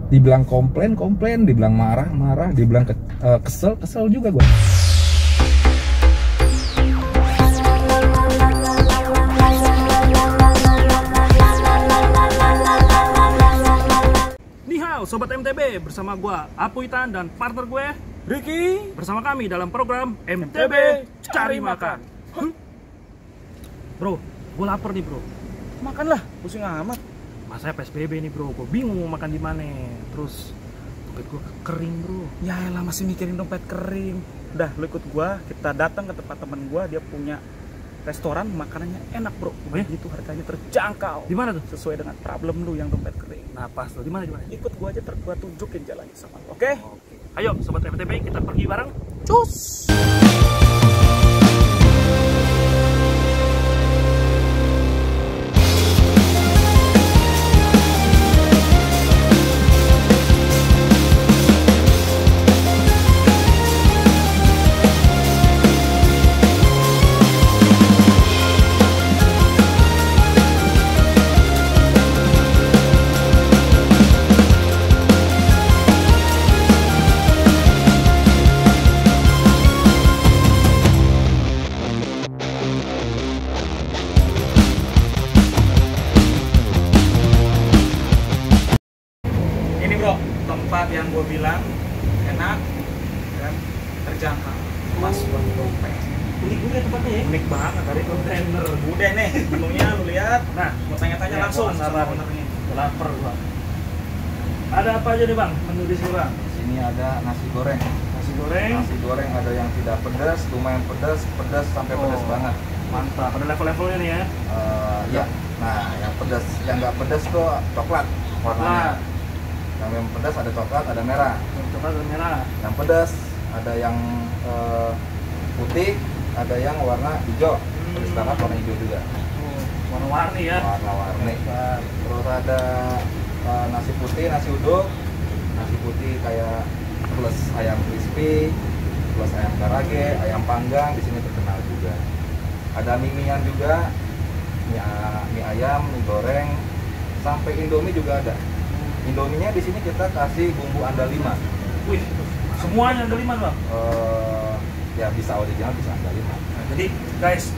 Dibilang komplain, dibilang marah, dibilang kesel juga gue. Nihao Sobat MTB, bersama gue Apuitan dan partner gue Ricky. bersama kami dalam program MTB Cari Makan. Bro, gue lapar nih bro. Makanlah, pusing amat. Masa PSBB nih bro, gue bingung mau makan di mana. Terus dompet gue kering bro. Ya elah, masih mikirin dompet kering. Udah, lu ikut gua, kita datang ke tempat teman gua, dia punya restoran, makanannya enak bro. Begitu harganya terjangkau. Di mana tuh? Sesuai dengan problem lu yang dompet kering. Nah pas tuh, di mana? Ikut gua aja, gua tunjukin jalannya sama lu. Oke? Ayo Sobat MTB, kita pergi bareng. Cus! Ini bro, tempat yang gua bilang enak dan terjangkau. Pas buat dompet. Unik juga tempatnya ya? Unik banget dari Kontainer. udah nih menunya lu lihat. Nah, Mau tanya-tanya ya, langsung gua sama penasaran. ownernya. Lapar bang. Ada apa aja nih bang menu di sini bang? Di sini ada nasi goreng. Nasi goreng. Nasi goreng ada yang tidak pedas, lumayan pedas sampai pedas banget. Mantap. Ada level-levelnya nih ya. Ya, nah yang pedas, yang nggak pedas tuh coklat warnanya. Yang pedas ada coklat, ada merah. Coklat dan merah. Yang pedas ada yang putih, ada yang warna hijau. Pedas banget warna hijau juga. Warna-warni ya. Warna-warni. Terus ada nasi putih, nasi uduk. Nasi putih kayak plus ayam crispy, plus ayam karage, ayam panggang di sini terkenal juga. Ada mie-mian juga, mie ayam, mie goreng, sampai Indomie juga ada. Indominya di sini kita kasih bumbu andaliman. Wih, semuanya andaliman bang. Ya bisa original, bisa andaliman. Nah, jadi guys,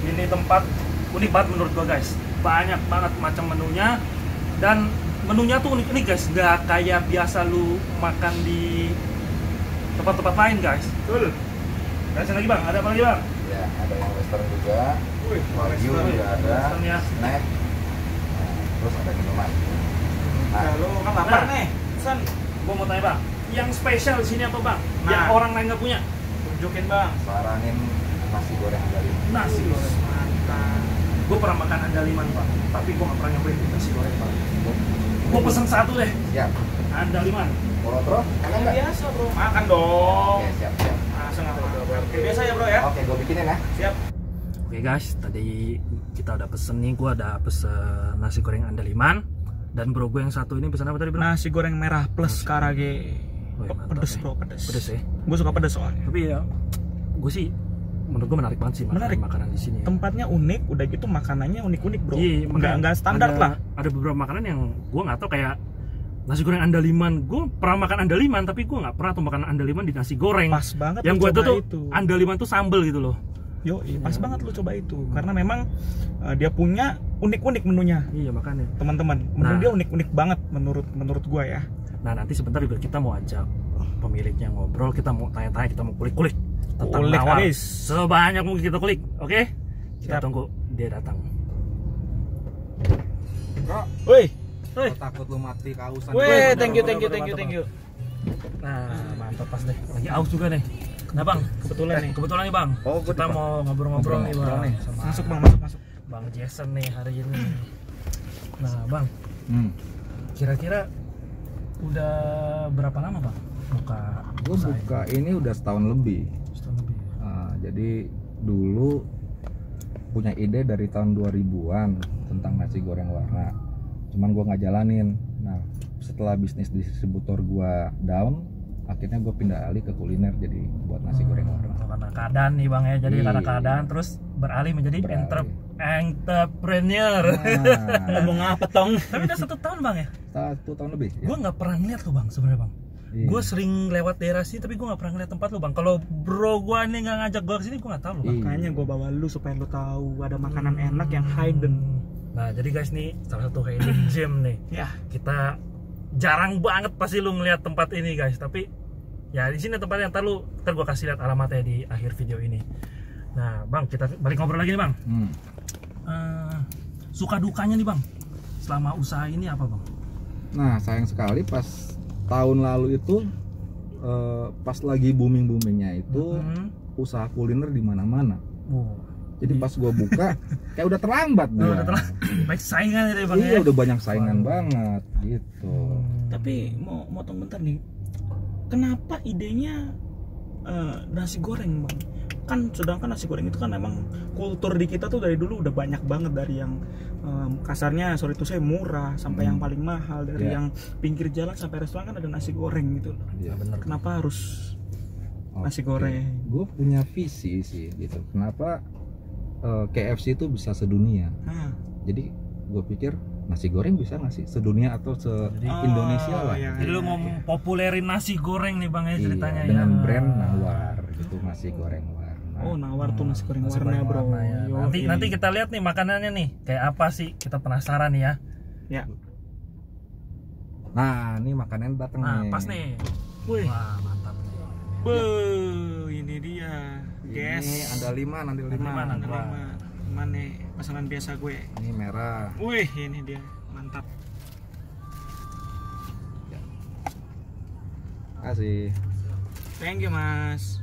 ini tempat unik banget menurut gua guys. Banyak banget macam menunya dan menunya tuh unik-unik guys. Gak kayak biasa lu makan di tempat-tempat lain guys. Betul. Kasih lagi bang, ada apa lagi bang? Ya, ada yang western juga. Wih, Wagyu western. juga ada. Western ya. Snack. Nah, terus ada minuman. Nah, lu kan lapar nih. Pesan. Gua mau tanya bang, yang spesial di sini apa bang? Nah. Yang orang lain nggak punya? Tunjukin bang. Saranin nasi goreng andaliman. Nasi goreng. Mantap. Gue pernah makan andaliman bang, tapi gue nggak pernah nyobain nasi goreng bang. Gue pesen satu deh, Siap. andaliman. Kalau bro, makan nggak? Biasa bro. Makan dong. Oke, siap. Langsung apa bro? Biasa ya bro ya. Oke, gue bikinin ya. Siap. Oke guys, tadi kita udah pesen nih, gue ada pesen nasi goreng andaliman. Dan bro gue yang satu ini pesen apa tadi bro? Nasi goreng merah plus karage. Wih, mantap Pedes nih. bro, pedes. Pedes ya. Gue suka pedes soalnya. Tapi ya, gue sih menurut gue menarik banget sih Menarik. makanan di sini. Ya. Tempatnya unik, udah gitu makanannya unik-unik bro. Iya, makanya Nggak standar lah. Ada beberapa makanan yang gue nggak tahu kayak nasi goreng andaliman. Gue pernah makan andaliman, tapi gue nggak pernah tuh makan andaliman di nasi goreng. Pas banget. Yang lu gue coba tahu tuh itu. andaliman tuh sambel gitu loh. Yo, pas banget lu coba itu. Karena memang dia punya unik-unik menunya. Iya makanya. Teman-teman, menu Nah. dia unik-unik banget menurut gua ya. Nah nanti sebentar juga kita mau ajak pemiliknya ngobrol, kita mau tanya-tanya, kita mau kulik-kulik tentang Kulik nawar. habis. Sebanyak mungkin kita kulik, oke? Kita Siap. tunggu dia datang. Bro, Woi, gua takut lu mati kehausan. weh, bener, thank you. bener. Nah mantap pas deh, lagi aus juga nih. Nah bang, Kebetulan nih. kebetulan nih bang, Oh, kita betul. mau ngobrol-ngobrol nih bang, nih. sama Masuk bang, masuk. Bang Jason nih hari ini. Nah bang, kira-kira udah berapa lama bang buka? Gue usaha buka ini udah setahun lebih. ini? Setahun lebih. Jadi dulu punya ide dari tahun 2000-an tentang nasi goreng warna. Cuman gue nggak jalanin. Nah, setelah bisnis distributor gue down, akhirnya gue pindah alih ke kuliner jadi buat nasi goreng warna. Karena keadaan nih bang ya, jadi Iya. karena keadaan terus beralih menjadi Beralih. entrepreneur. Nah, Ngomong apa tong? Tapi udah 1 tahun bang ya? 1 tahun lebih. Ya? Gue nggak pernah ngeliat tuh bang sebenarnya bang. Iya. Gue sering lewat daerah sini tapi gue nggak pernah ngeliat tempat lu bang. Kalau bro gue nih nggak ngajak gue kesini gue nggak tahu lu bang. Iya. Makanya gue bawa lu supaya lu tahu ada makanan enak yang hidden. Nah jadi guys nih salah satu hidden gem nih. Ya, Kita jarang banget pasti lu ngeliat tempat ini guys. Tapi ya di sini tempatnya ntar gue kasih lihat alamatnya di akhir video ini. Nah bang kita balik ngobrol lagi nih bang. Suka dukanya nih bang selama usaha ini apa bang? Nah, sayang sekali pas tahun lalu itu pas lagi boomingnya itu usaha kuliner di mana-mana. Wow. Jadi pas gua buka kayak udah terlambat Udah dia. telah baik saingan ya bang Iya, ya. udah banyak saingan banget gitu. tapi mau motong bentar nih. Kenapa idenya nasi goreng bang? Kan sedangkan nasi goreng itu kan memang kultur di kita tuh dari dulu udah banyak banget, dari yang kasarnya sorry itu saya murah sampai yang paling mahal, dari Iya. yang pinggir jalan sampai restoran kan ada nasi goreng gitu. Iya, bener. Kenapa harus nasi goreng? Gue punya visi sih gitu. Kenapa KFC itu bisa sedunia? Nah, Jadi gue pikir nasi goreng bisa nggak sih sedunia atau se Indonesia lah? iya. Jadi lu mau populerin nasi goreng nih bang ya ceritanya Iya, dengan ya. brand Nawar gitu, nasi goreng warna. oh nawar tuh nasi goreng Nasi warna goreng bro. warna, ya. Yoi. Nanti kita lihat nih makanannya nih kayak apa sih, kita penasaran nih ya. Ya. Nah, ini makanan datang Nah nih. pas nih. Wih. Wah mantap nih. Ini dia, guys. Ini ada 5, nanti 5. Lima, nanti. Mana pesanan biasa gue? Ini merah. Wih, ini dia, mantap. Kasih. Thank you mas.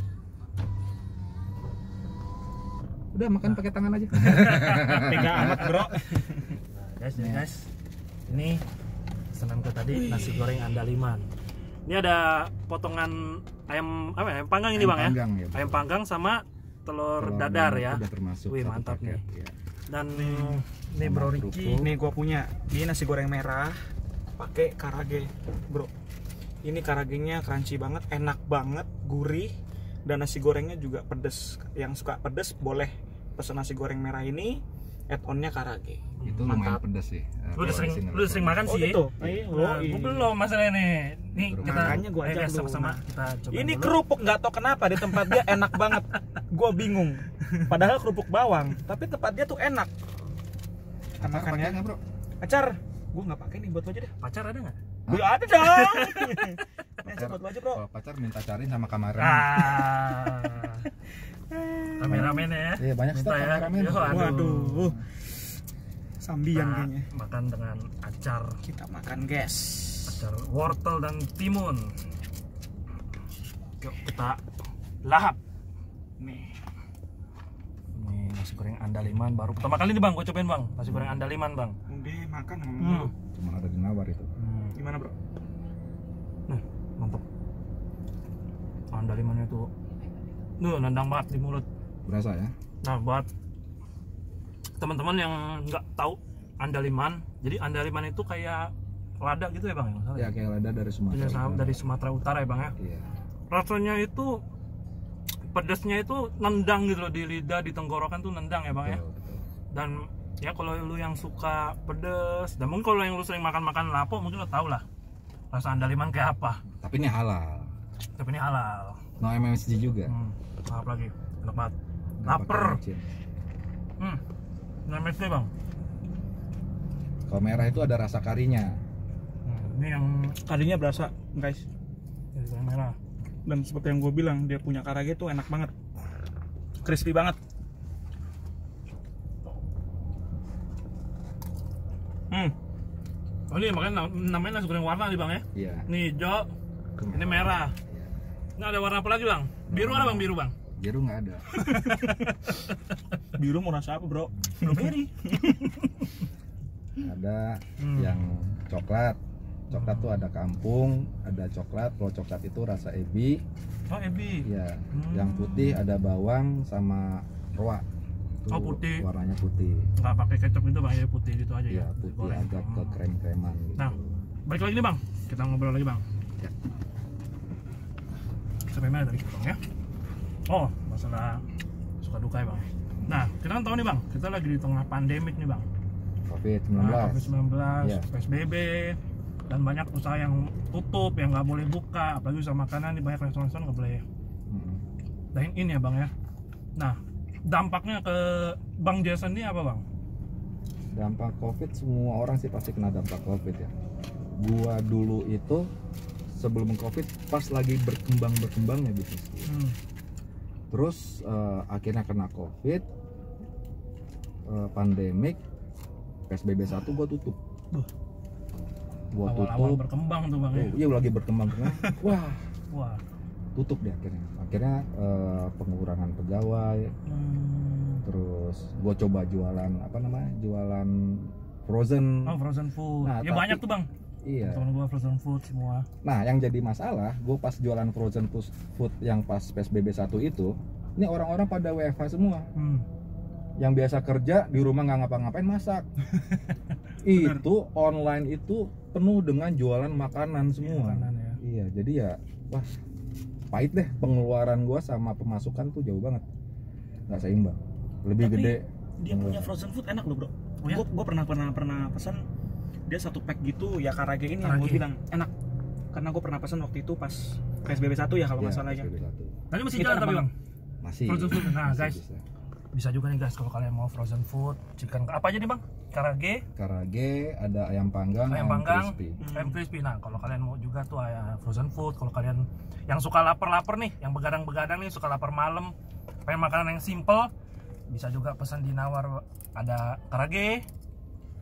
Udah makan pakai tangan aja. Tega amat bro. Guys, ini pesanan gue tadi nasi goreng andaliman. Ini ada potongan ayam apa ya? Ayam panggang ini Ayam bang panggang, ya. ya. Ayam panggang sama telur Telur dadar ya. Udah termasuk Wih satu mantap paket, nih. ya. Dan ini Sama bro kerupuk. Ricky. Ini gue punya. Ini nasi goreng merah pakai karage, bro. Ini karagenya crunchy banget, enak banget, gurih, dan nasi gorengnya juga pedes. Yang suka pedes boleh pesen nasi goreng merah ini, add-onnya karage. Itu lumayan pedas sih. Lu udah sering makan Oh sih. gitu? Iya, Nah, iya. gua belum masalahnya nih. Nih Belum. kita Makanya gua ajak guys, dulu. sama-sama Nah, kita coba. Ini dulu. kerupuk nggak tau kenapa di tempat dia enak banget. Gue bingung. Padahal kerupuk bawang, tapi tempat dia tuh enak. Kita makan ya. Bro. Acar, gue nggak pakai nih, buat lo aja deh. Pacar ada nggak? Gue ada dong. Ini acar buat lo aja bro. Kalau pacar minta cariin sama kameramen. Ah. Kameramen ya. Iya, banyak stok Minta ya. kameramen. Yo, aduh. Waduh. Sambian Nah, kayaknya. makan dengan acar, Kita makan guys. acar wortel dan timun. Yuk kita lahap. Nih. Nih nasi goreng andaliman baru pertama kali nih bang, gue cobain bang. Nasi goreng andaliman bang. Udah makan ngomong Hmm. dulu. Cuma ada di Nawar itu. Gimana bro? Nah, mantap. Andalimannya tuh, nendang banget di mulut. Berasa ya? Nah, buat teman-teman yang nggak tahu andaliman, jadi andaliman itu kayak lada gitu ya bang? Ya, Ya kayak lada dari Sumatera. Punya Utara. dari Sumatera Utara ya bang ya. Iya. Rasanya itu pedasnya itu nendang gitu loh di lidah, di tenggorokan tuh nendang ya bang ya. Betul, betul. Dan ya kalau lu yang suka pedes, dan mungkin kalau yang lu sering makan-makan lapo mungkin lo tau lah rasa andaliman kayak apa. Tapi ini halal. Tapi ini halal. No MSG juga. Maaf lagi, enak banget. Nggak Laper. pakai micin. Namanya bang. Kalau merah itu ada rasa karinya. Ini yang Karinya berasa guys. yang merah. Dan seperti yang gue bilang, dia punya karage tuh enak banget. Crispy banget. Oh ini makanya namanya nasi goreng warna nih bang ya. Iya. Ini hijau, ini merah. Ini ada warna apa lagi bang? Biru ada bang, biru bang. Biru nggak ada. Biru mau rasa apa bro? Blueberry. Ada yang coklat. Coklat tuh ada kampung, ada coklat. Kalau coklat itu rasa ebi. Oh ebi. Iya. Yang putih ada bawang sama roa. Itu Oh, putih. Warnanya putih. Nggak pakai kecap itu bang, ya putih gitu aja Iya, ya. putih Goreng. agak ke krem-kreman gitu. Nah, balik lagi nih bang. Kita ngobrol lagi bang. Ya. Sampai mana tadi bang ya? Oh, masalah suka duka ya bang. Nah, kita kan tahu nih bang, kita lagi di tengah pandemik nih bang. COVID-19. Nah, COVID-19, Iya. PSBB, dan banyak usaha yang tutup, yang nggak boleh buka, apalagi usaha makanan di banyak restoran-restoran nggak boleh Mm-mm. dine in ya bang ya. Nah, dampaknya ke Bang Jason ini apa bang? Dampak COVID, semua orang sih pasti kena dampak COVID ya. Gua dulu itu sebelum COVID pas lagi berkembangnya bisnis. Terus akhirnya kena COVID, pandemik, PSBB 1 gua tutup. Gua Awal-awal tutup. berkembang tuh bang ya. Iya lagi berkembang. Wah, Wah. tutup deh akhirnya pengurangan pegawai. Terus gue coba jualan jualan frozen. Oh, frozen food. Nah, Ya tapi- banyak tuh bang. Iya. Temen gua frozen food semua. Nah yang jadi masalah gue pas jualan frozen food yang pas PSBB 1 itu, ini orang-orang pada WFH semua. Yang biasa kerja di rumah nggak ngapa-ngapain masak. Itu online itu penuh dengan jualan makanan semua. Makanan ya. Iya, jadi ya wah pahit deh, pengeluaran gua sama pemasukan tuh jauh banget, nggak seimbang, lebih Tapi gede. dia punya frozen food enak loh bro. Oh ya? Gue pernah pesan dia satu pack gitu ya, karage ini yang gue Karage. bilang enak. Karena gue pernah pesan waktu itu pas PSBB 1 ya kalau nggak Iya, salah ya. PSBB 1. Tadi masih Itu jalan enak tapi bang. Masih Frozen food. Nah, masih guys. Bisa juga nih guys kalau kalian mau frozen food, chicken apa aja nih bang? Karage, karage, ada ayam panggang, ayam panggang, crispy. ayam crispy. Nah, kalau kalian mau juga tuh frozen food, kalau kalian yang suka lapar-lapar nih, yang begadang-begadang nih, suka lapar malam, pengen makanan yang simple, bisa juga pesan di Nawar. Ada karage,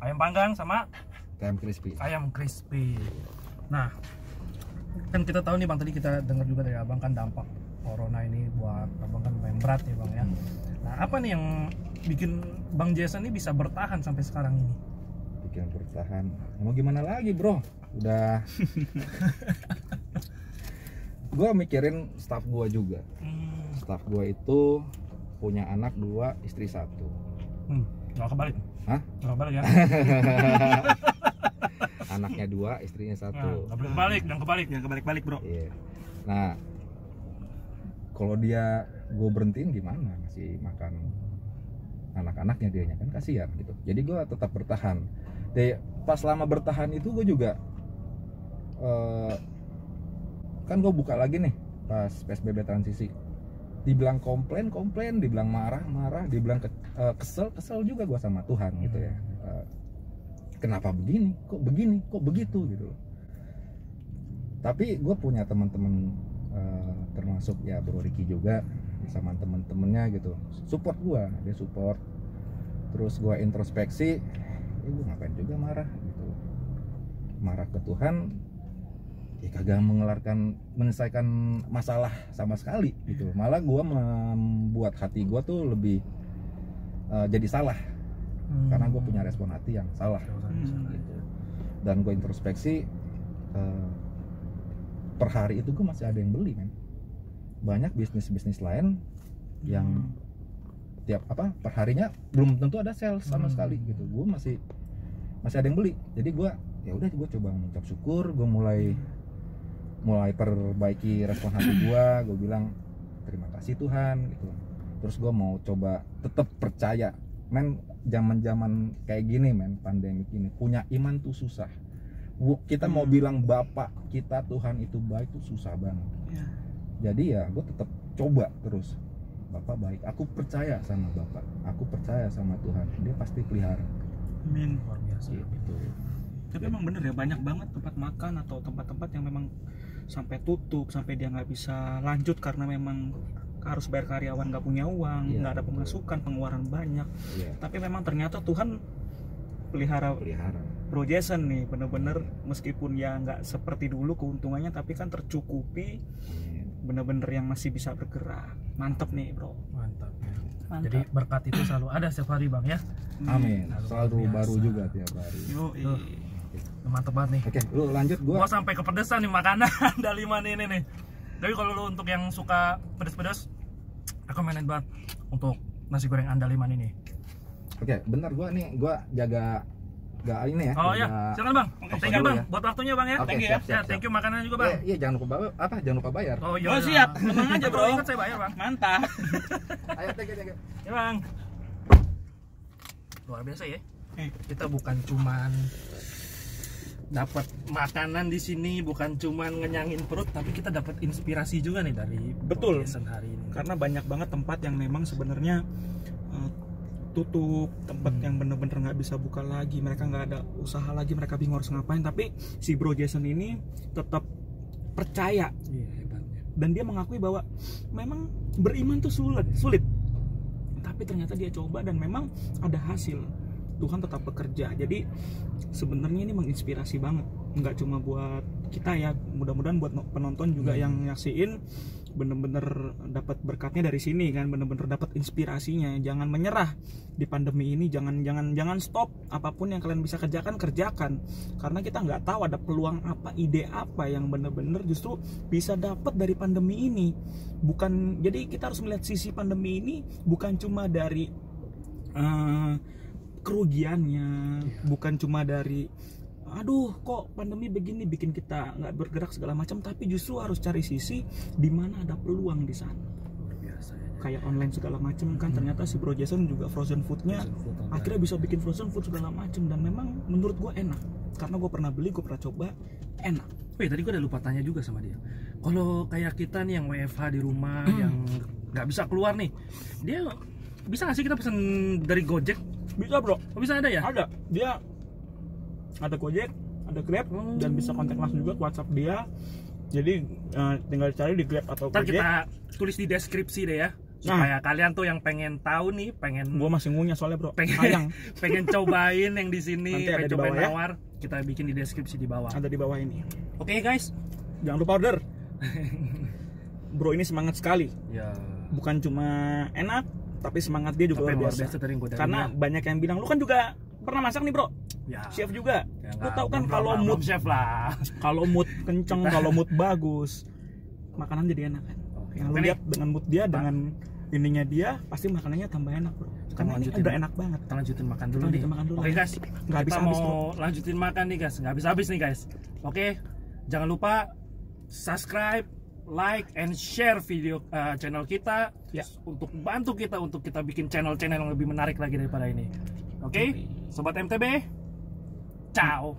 ayam panggang sama Ayam crispy. ayam crispy. Nah, kan kita tahu nih bang, tadi kita dengar juga dari abang kan dampak corona ini buat abang kan lumayan berat ya bang ya. Nah, apa nih yang bikin Bang Jason ini bisa bertahan sampai sekarang ini? Bikin bertahan. Mau gimana lagi bro? Udah. Gua mikirin staff gua juga. Staff gua itu punya anak 2, istri 1. Nggak kebalik. Hah? Nggak kebalik ya? Anaknya 2, istrinya 1. Nah, nggak boleh kebalik, jangan kebalik. Yang kebalik-balik bro. Iya. Nah, kalau dia gue berhentiin gimana, masih makan anak-anaknya dianya kan kasihan gitu. Jadi gue tetap bertahan. Jadi pas lama bertahan itu gue juga kan gue buka lagi nih pas PSBB transisi. Dibilang komplain, dibilang marah, dibilang kesel juga gue sama Tuhan gitu ya. Kenapa begini? Kok begini? Kok begitu gitu. Tapi gue punya teman-teman termasuk ya Bro Ricky juga sama temen-temennya gitu, support gua, dia support. Terus gua introspeksi, gua ngapain juga marah gitu, marah ke Tuhan ya kagak menyelesaikan masalah sama sekali gitu, malah gua membuat hati gua tuh lebih jadi salah karena gua punya respon hati yang salah gitu. Dan gua introspeksi, per hari itu gue masih ada yang beli kan. Banyak bisnis lain yang tiap perharinya belum tentu ada sales sama sekali gitu. Gue masih ada yang beli. Jadi gue ya udah, gue coba mengucap syukur. Gue mulai perbaiki respon hati gue. Gue bilang terima kasih Tuhan gitu. Terus gue mau coba tetap percaya. Men, zaman kayak gini men, pandemi ini punya iman tuh susah. Kita mau bilang Bapak kita Tuhan itu baik tuh susah banget. Jadi ya gue tetap coba terus. Bapak baik, aku percaya sama Bapak, aku percaya sama Tuhan, dia pasti pelihara. Amin. Luar biasa. Gitu. Tapi emang bener ya, banyak banget tempat makan atau tempat-tempat yang memang sampai tutup, sampai dia nggak bisa lanjut karena memang harus bayar karyawan, nggak punya uang, Iya, nggak ada betul. pemasukan, pengeluaran banyak. Iya, Tapi memang ternyata Tuhan pelihara pelihara. Bro Jason nih, bener-bener meskipun ya nggak seperti dulu keuntungannya, tapi kan tercukupi, Amin. bener-bener yang masih bisa bergerak. Mantep nih bro. Mantap ya. Mantap. Jadi berkat itu selalu ada setiap hari bang ya. Amin. Luar Selalu biasa. baru juga tiap hari. Yoi. Mantap banget nih. Oke, lu lanjut. Gua sampai kepedesan nih makanan andaliman ini nih. Tapi kalau lu untuk yang suka pedes-pedes, recommended banget untuk nasi goreng andaliman ini. Oke, bentar gua jaga ini ya. Oh ya, jaga- silakan bang. Oke, Thank you dulu bang, ya. buat waktunya bang ya. Oke, Thank you siap, ya. siap, Thank you siap. makanannya juga bang. Iya, jangan lupa bayar. Oh iya. Oh siap, tenang aja bro. Ingat saya bayar bang. Mantap. Ayo, thank you. Ya bang. luar biasa ya. Eh. Kita bukan cuman dapat makanan di sini, bukan cuman ngenyangin perut, tapi kita dapat inspirasi juga nih dari Betul. Jason hari ini. Karena banyak banget tempat yang memang sebenarnya tutup, tempat yang bener-bener nggak bisa buka lagi, mereka nggak ada usaha lagi, mereka bingung harus ngapain. Tapi si Bro Jason ini tetap percaya. Iya, hebatnya. Dan dia mengakui bahwa memang beriman tuh sulit. Tapi ternyata dia coba dan memang ada hasil. Tuhan tetap bekerja. Jadi sebenarnya ini menginspirasi banget. Nggak cuma buat kita ya, mudah-mudahan buat penonton juga yang nyaksiin bener-bener dapat berkatnya dari sini kan, bener-bener dapat inspirasinya. Jangan menyerah di pandemi ini, jangan stop. Apapun yang kalian bisa kerjakan, karena kita nggak tahu ada peluang apa, ide apa yang bener-bener justru bisa dapat dari pandemi ini. Bukan, jadi kita harus melihat sisi pandemi ini bukan cuma dari kerugiannya, bukan cuma dari aduh kok pandemi begini bikin kita nggak bergerak segala macam, tapi justru harus cari sisi di mana ada peluang di sana. Luar biasa ya. Kayak online segala macam kan, ternyata si Bro Jason juga frozen foodnya akhirnya bisa bikin frozen food segala macam, dan memang menurut gue enak karena gue pernah beli, gue pernah coba, enak. Wih, tadi gue udah lupa tanya juga sama dia. Kalau kayak kita nih yang WFH di rumah, yang nggak bisa keluar nih, dia bisa nggak sih kita pesen dari Gojek? Bisa bro. Oh, bisa ada ya? Ada, dia ada Gojek, ada Grab, dan bisa kontak langsung juga ke WhatsApp dia. Jadi tinggal cari di Grab atau Ntar Gojek. kita tulis di deskripsi deh ya, supaya kalian tuh yang pengen tahu nih, Gua masih ngunyah soalnya bro. pengen Sayang. pengen cobain yang di sini, Nanti ada pengen di cobain bawah ya. nawar, kita bikin di deskripsi di bawah. Ada di bawah ini. Oke guys. Jangan lupa order. Bro ini semangat sekali. Ya. Bukan cuma enak, tapi semangat dia juga Tapi luar luar biasa. biasa tadi yang gua dengar. Karena banyak yang bilang, lu kan juga pernah masak nih bro, Ya. chef juga. Ya, Lu tahu kan belum kalau lah, mood belum chef lah. kalau mood kenceng, kalau mood bagus, makanan jadi enak kan. Oke. Yang lu Oke, lihat dengan mood dia, dengan ininya dia, pasti makanannya tambah enak bro. Karena ini lanjutin. udah enak banget. Kita lanjutin makan dulu Kita nih. lanjutin makan dulu Oke ya. guys, Nggak kita habis-habis, mau lanjutin makan nih guys, nggak habis-habis nih guys. Oke, jangan lupa subscribe, like, and share video channel kita Ya. untuk bantu kita untuk kita bikin channel-channel yang lebih menarik lagi daripada ini. Oke, sobat MTB, ciao.